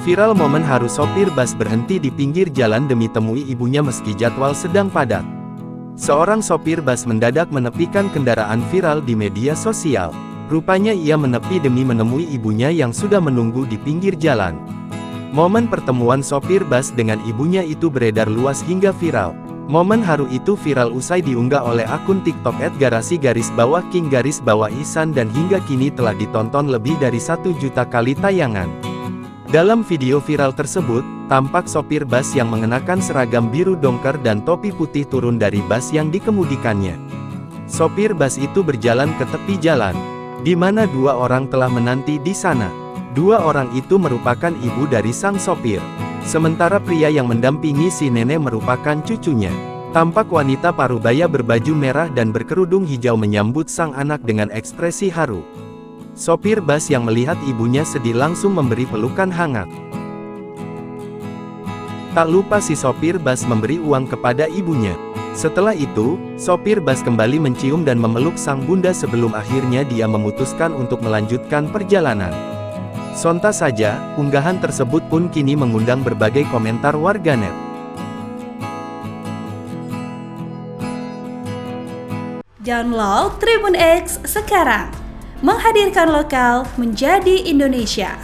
Viral momen haru sopir bus berhenti di pinggir jalan demi temui ibunya meski jadwal sedang padat. Seorang sopir bus mendadak menepikan kendaraan viral di media sosial. Rupanya ia menepi demi menemui ibunya yang sudah menunggu di pinggir jalan. Momen pertemuan sopir bus dengan ibunya itu beredar luas hingga viral. Momen haru itu viral usai diunggah oleh akun TikTok @garasi_king_isan dan hingga kini telah ditonton lebih dari 1 juta kali tayangan. Dalam video viral tersebut, tampak sopir bus yang mengenakan seragam biru dongker dan topi putih turun dari bus yang dikemudikannya. Sopir bus itu berjalan ke tepi jalan, di mana 2 orang telah menanti di sana. 2 orang itu merupakan ibu dari sang sopir. Sementara pria yang mendampingi si nenek merupakan cucunya. Tampak wanita parubaya berbaju merah dan berkerudung hijau menyambut sang anak dengan ekspresi haru. Sopir bus yang melihat ibunya sedih langsung memberi pelukan hangat. Tak lupa si sopir bus memberi uang kepada ibunya. Setelah itu, sopir bus kembali mencium dan memeluk sang bunda sebelum akhirnya dia memutuskan untuk melanjutkan perjalanan. Sontak saja, unggahan tersebut pun kini mengundang berbagai komentar warganet. Download Tribun X sekarang, menghadirkan lokal menjadi Indonesia.